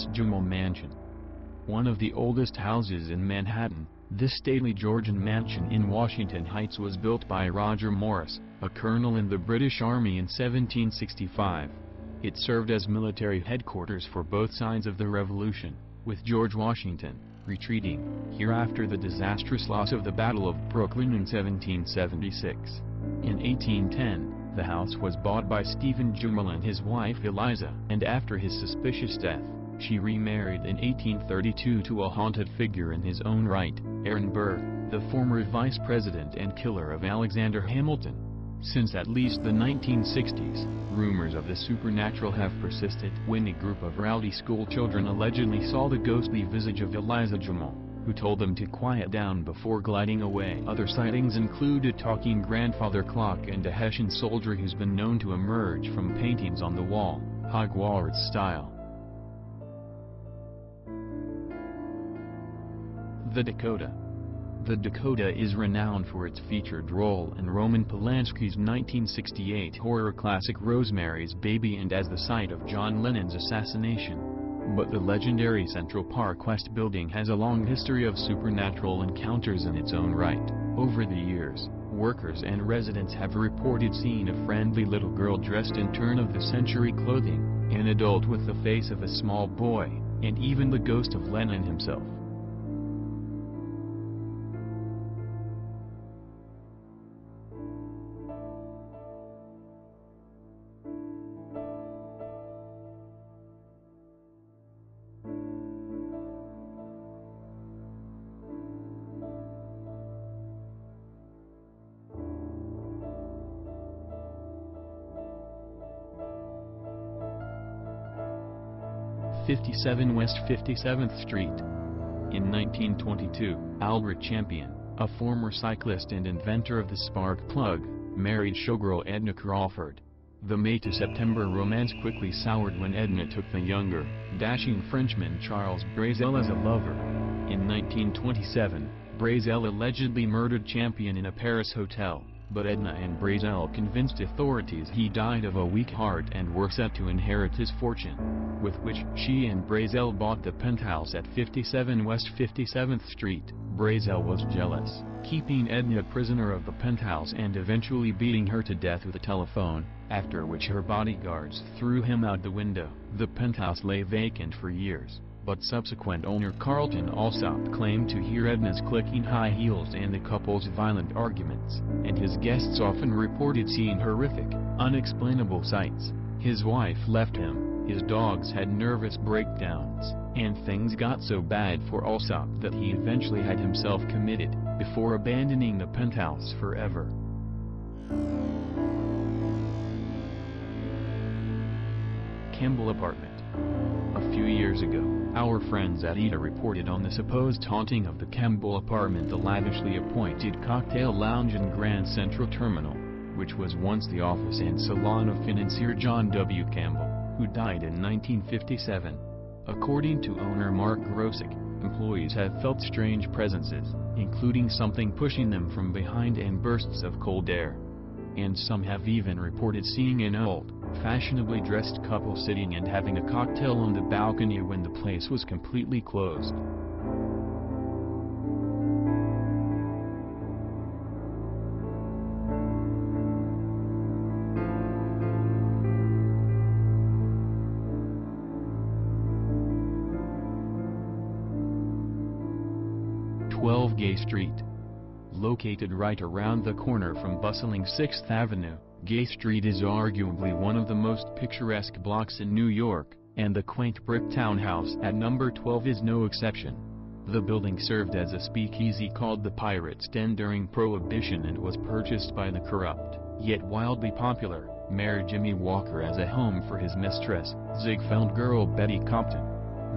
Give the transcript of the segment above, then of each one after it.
jealous Jamal Mansion. One of the oldest houses in Manhattan, this stately Georgian mansion in Washington Heights was built by Roger Morris, a colonel in the British Army in 1765. It served as military headquarters for both sides of the Revolution, with George Washington retreating here after the disastrous loss of the Battle of Brooklyn in 1776. In 1810, the house was bought by Stephen Jamal and his wife Eliza, and after his suspicious death, she remarried in 1832 to a haunted figure in his own right, Aaron Burr, the former vice president and killer of Alexander Hamilton. Since at least the 1960s, rumors of the supernatural have persisted when a group of rowdy school children allegedly saw the ghostly visage of Eliza Jamal, who told them to quiet down before gliding away. Other sightings include a talking grandfather clock and a Hessian soldier who's been known to emerge from paintings on the wall, Hogwarts style. The Dakota. The Dakota is renowned for its featured role in Roman Polanski's 1968 horror classic Rosemary's Baby and as the site of John Lennon's assassination. But the legendary Central Park West building has a long history of supernatural encounters in its own right. Over the years, workers and residents have reported seeing a friendly little girl dressed in turn-of-the-century clothing, an adult with the face of a small boy, and even the ghost of Lennon himself. '57 West 57th Street. In 1922, Albert Champion, a former cyclist and inventor of the spark plug, married showgirl Edna Crawford. The May to September romance quickly soured when Edna took the younger, dashing Frenchman Charles Brazel as a lover. In 1927, Brazel allegedly murdered Champion in a Paris hotel, but Edna and Brazel convinced authorities he died of a weak heart and were set to inherit his fortune, with which she and Brazel bought the penthouse at 57 West 57th Street. Brazel was jealous, keeping Edna prisoner of the penthouse and eventually beating her to death with a telephone, after which her bodyguards threw him out the window. The penthouse lay vacant for years, but subsequent owner Carlton Alsop claimed to hear Edna's clicking high heels and the couple's violent arguments, and his guests often reported seeing horrific, unexplainable sights. His wife left him, his dogs had nervous breakdowns, and things got so bad for Alsop that he eventually had himself committed, before abandoning the penthouse forever. Campbell Apartment. A few years ago, our friends at ETA reported on the supposed haunting of the Campbell Apartment, the lavishly appointed cocktail lounge in Grand Central Terminal, which was once the office and salon of financier John W. Campbell, who died in 1957. According to owner Mark Grosick, employees have felt strange presences, including something pushing them from behind and bursts of cold air. And some have even reported seeing an old, fashionably dressed couple sitting and having a cocktail on the balcony when the place was completely closed. Gay Street. Located right around the corner from bustling 6th Avenue, Gay Street is arguably one of the most picturesque blocks in New York, and the quaint brick townhouse at number 12 is no exception. The building served as a speakeasy called the Pirate's Den during Prohibition and was purchased by the corrupt, yet wildly popular, Mayor Jimmy Walker as a home for his mistress, Ziegfeld girl Betty Compton.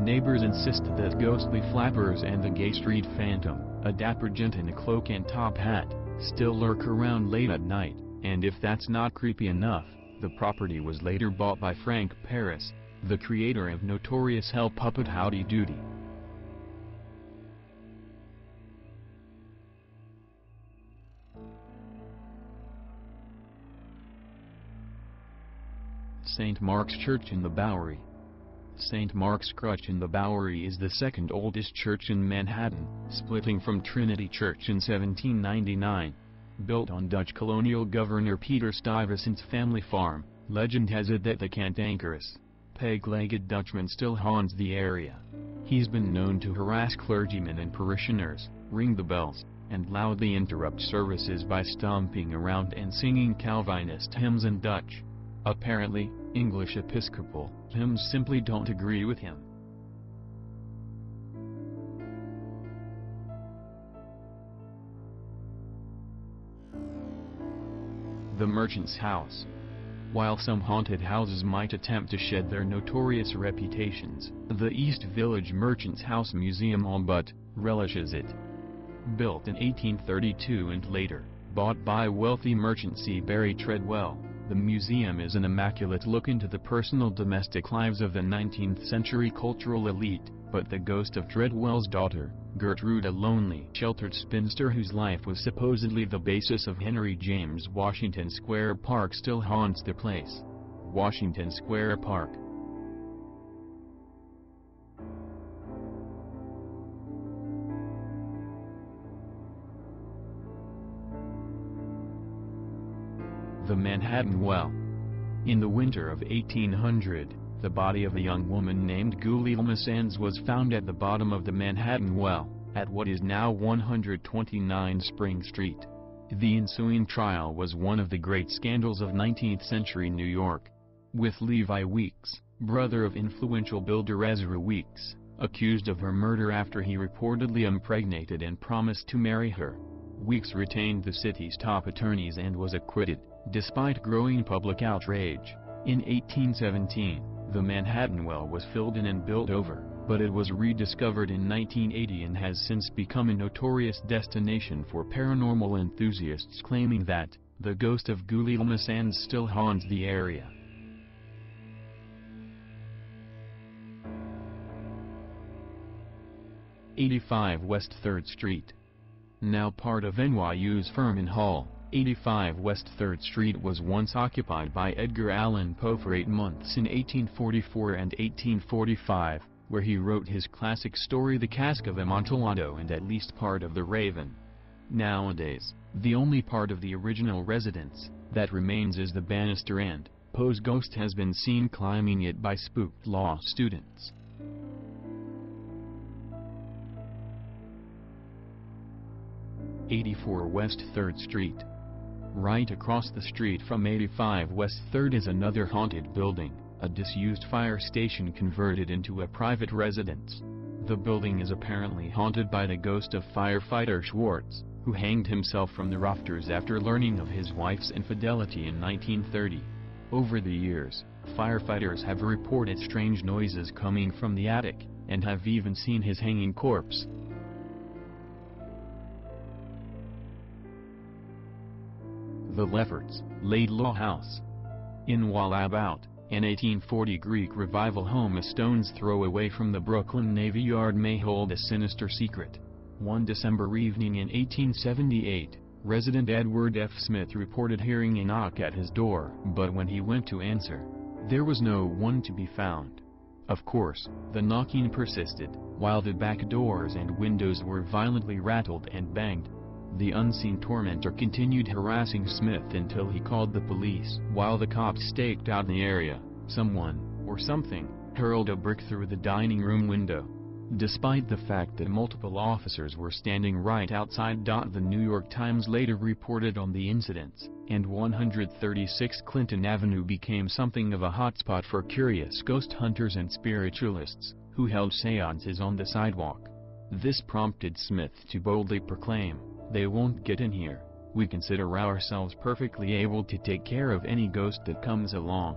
Neighbors insist that ghostly flappers and the Gay Street Phantom, a dapper gent in a cloak and top hat, still lurk around late at night, and if that's not creepy enough, the property was later bought by Frank Paris, the creator of notorious hell puppet Howdy Doody. St. Mark's Church in the Bowery. St. Mark's Crutch in the Bowery is the second oldest church in Manhattan, splitting from Trinity Church in 1799. Built on Dutch colonial governor Peter Stuyvesant's family farm, legend has it that the cantankerous, peg-legged Dutchman still haunts the area. He's been known to harass clergymen and parishioners, ring the bells, and loudly interrupt services by stomping around and singing Calvinist hymns in Dutch. Apparently, English Episcopal hymns simply don't agree with him. The Merchant's House. While some haunted houses might attempt to shed their notorious reputations, the East Village Merchant's House Museum all but relishes it. Built in 1832 and later, bought by wealthy merchant C. Barry Treadwell, the museum is an immaculate look into the personal domestic lives of the 19th century cultural elite, but the ghost of Treadwell's daughter, Gertrude, a lonely, sheltered spinster whose life was supposedly the basis of Henry James Washington Square Park, still haunts the place. Washington Square Park. The Manhattan Well. In the winter of 1800, the body of a young woman named Gulielma Sands was found at the bottom of the Manhattan Well, at what is now 129 Spring Street. The ensuing trial was one of the great scandals of 19th-century New York, with Levi Weeks, brother of influential builder Ezra Weeks, accused of her murder after he reportedly impregnated and promised to marry her. Weeks retained the city's top attorneys and was acquitted, despite growing public outrage. In 1817, the Manhattan Well was filled in and built over, but it was rediscovered in 1980 and has since become a notorious destination for paranormal enthusiasts claiming that the ghost of Gulielma Sands still haunts the area. '85 West 3rd Street. Now part of NYU's Furman Hall, 85 West 3rd Street was once occupied by Edgar Allan Poe for 8 months in 1844 and 1845, where he wrote his classic story The Cask of Amontillado and at least part of The Raven. Nowadays, the only part of the original residence that remains is the banister, and Poe's ghost has been seen climbing it by spooked law students. '84 West 3rd Street. Right across the street from 85 West 3rd is another haunted building, a disused fire station converted into a private residence. The building is apparently haunted by the ghost of firefighter Schwartz, who hanged himself from the rafters after learning of his wife's infidelity in 1930. Over the years, firefighters have reported strange noises coming from the attic, and have even seen his hanging corpse. The Lefferts, Laidlaw House. In Wallabout, an 1840 Greek Revival home a stone's throw away from the Brooklyn Navy Yard may hold a sinister secret. One December evening in 1878, resident Edward F. Smith reported hearing a knock at his door, but when he went to answer, there was no one to be found. Of course, the knocking persisted, while the back doors and windows were violently rattled and banged. The unseen tormentor continued harassing Smith until he called the police. While the cops staked out the area, someone, or something, hurled a brick through the dining room window. Despite the fact that multiple officers were standing right outside, the New York Times later reported on the incidents, and 136 Clinton Avenue became something of a hotspot for curious ghost hunters and spiritualists, who held seances on the sidewalk. This prompted Smith to boldly proclaim, "They won't get in here. We consider ourselves perfectly able to take care of any ghost that comes along."